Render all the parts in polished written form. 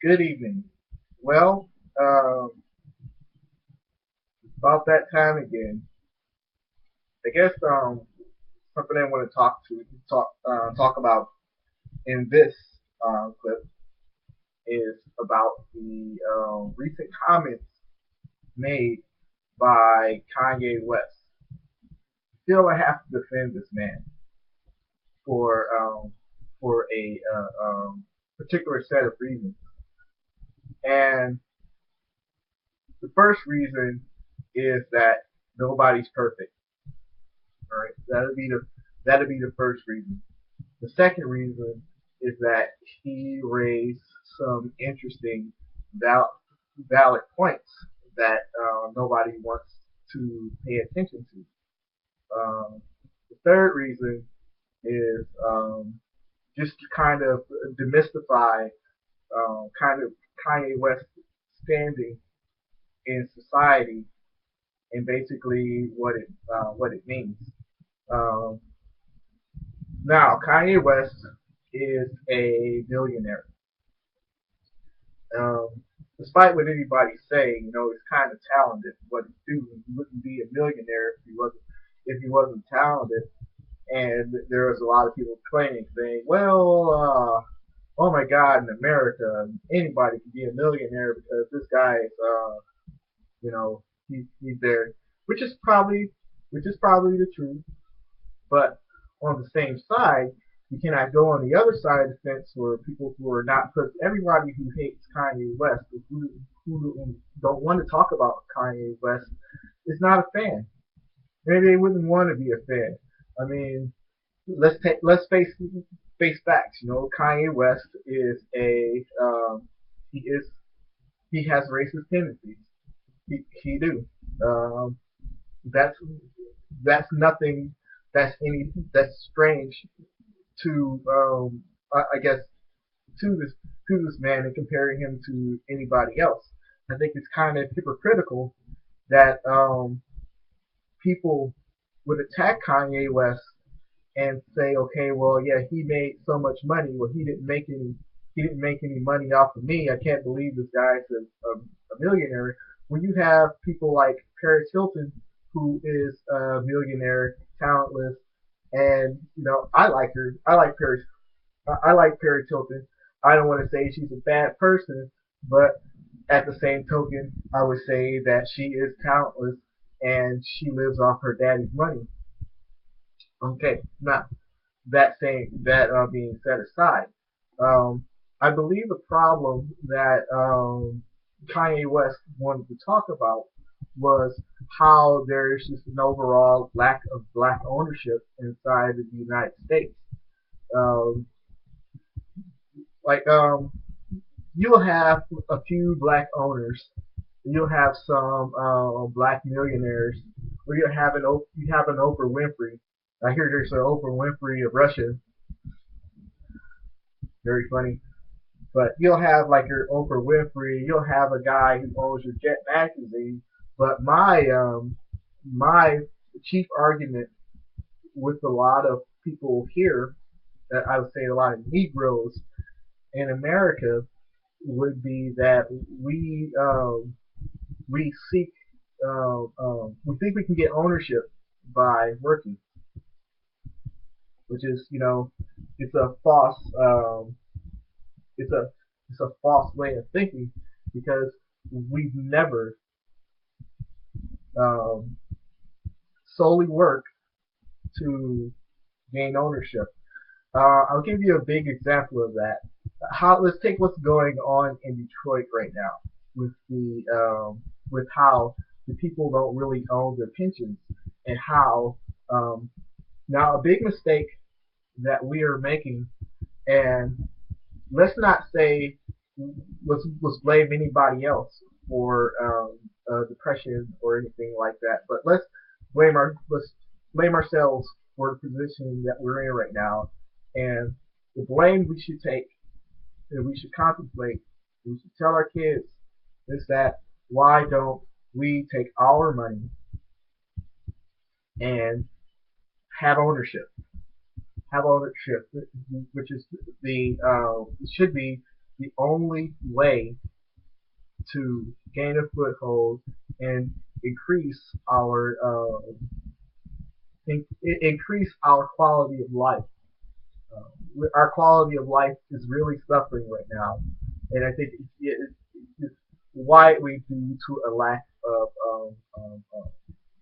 Good evening. Well, about that time again. I guess something I want to talk about in this clip is about the recent comments made by Kanye West. Still, I have to defend this man for a particular set of reasons. And the first reason is that nobody's perfect. All right, that'll be the first reason. The second reason is that he raised some interesting val- valid points that nobody wants to pay attention to. The third reason is just to kind of demystify kind of Kanye West's standing in society and basically what it means. Um, Now, Kanye West is a millionaire. Um, Despite what anybody say, he's kind of talented. What he do, he wouldn't be a millionaire if he wasn't talented. And there was a lot of people claiming, saying, "Well, oh my God, in America, anybody can be a millionaire because this guy is, he's there," which is probably which is probably the truth. But on the same side, you cannot go on the other side of the fence where people who are not, because everybody who hates Kanye West, who don't want to talk about Kanye West, is not a fan. Maybe they wouldn't want to be a fan. I mean, let's face facts. Kanye West is he is he has racist tendencies. He do. Um, that's that's nothing that's strange to I guess to this man and comparing him to anybody else. I think it's kind of hypocritical that people would attack Kanye West and say, okay, well, yeah, he made so much money. Well, he didn't make any money off of me. I can't believe this guy's a millionaire. When you have people like Paris Hilton, who is a millionaire, talentless, and I like her. I like Paris Hilton. I don't want to say she's a bad person, but at the same token, I would say that she is talentless and she lives off her daddy's money. Okay, now that being set aside, um, I believe the problem that Kanye West wanted to talk about was how there's just an overall lack of black ownership inside of the United States. Um, like you'll have a few black owners, you'll have some black millionaires, or you have an Oprah Winfrey. I hear there's an Oprah Winfrey of Russia, very funny. But you'll have like your Oprah Winfrey, you'll have a guy who owns your Jet magazine. But my chief argument with a lot of people here, that I would say a lot of Negroes in America, would be that we seek we think we can get ownership by working, which is it's a false it's a it's a false way of thinking because we've never um, solely worked to gain ownership. I'll give you a big example of that. Let's take what's going on in Detroit right now with how the people don't really own their pensions, and how um, now a big mistake that we are making, and let's not say let's blame anybody else for depression or anything like that, but let's blame ourselves for the position that we're in right now, and the blame we should take and we should contemplate, we should tell our kids is that why don't we take our money and have ownership, which is the should be the only way to gain a foothold and increase our increase our quality of life. Our quality of life is really suffering right now, and I think it's widely due to a lack of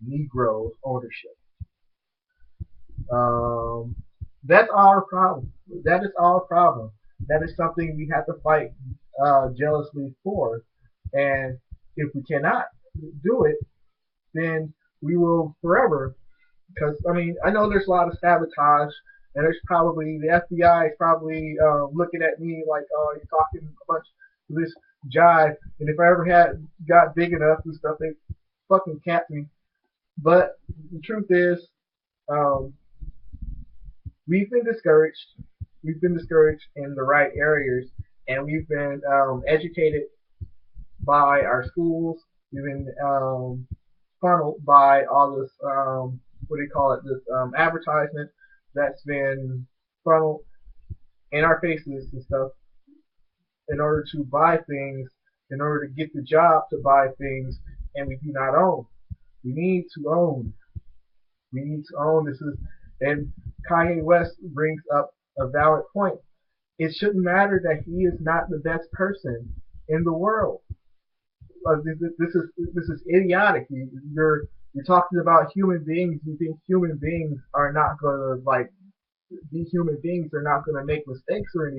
Negro ownership. Um, that's our problem. That is our problem. That is something we have to fight jealously for. And if we cannot do it, then we will forever. Because I mean, I know there's a lot of sabotage, and there's probably the FBI is probably looking at me like, oh, you're talking a bunch of this jive. And if I ever had got big enough and stuff, they fucking capped me. But the truth is, um, we've been discouraged. We've been discouraged in the right areas, and we've been educated by our schools. We've been funneled by all this, what do you call it, this advertisement that's been funneled in our faces and stuff in order to buy things, in order to get the job to buy things, and we do not own. We need to own. We need to own. This is, and Kanye West brings up a valid point. It shouldn't matter that he is not the best person in the world. This is idiotic. You're talking about human beings. You think human beings are not gonna like these human beings are not gonna make mistakes or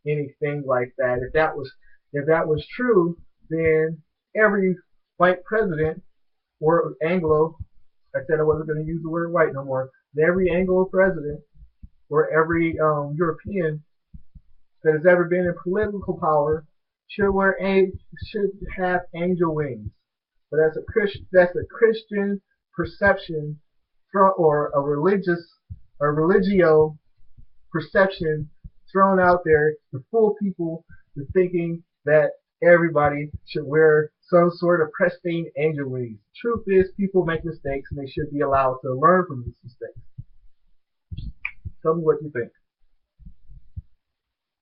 anything like that. If that was true, then every white president or Anglo, I said I wasn't going to use the word white no more. Every Anglo president or every European that has ever been in political power should have angel wings. But that's a Christian perception or a religio perception thrown out there to fool people to thinking that everybody should wear some sort of pristine angel wings. Truth is, people make mistakes and they should be allowed to learn from these mistakes. Tell me what you think.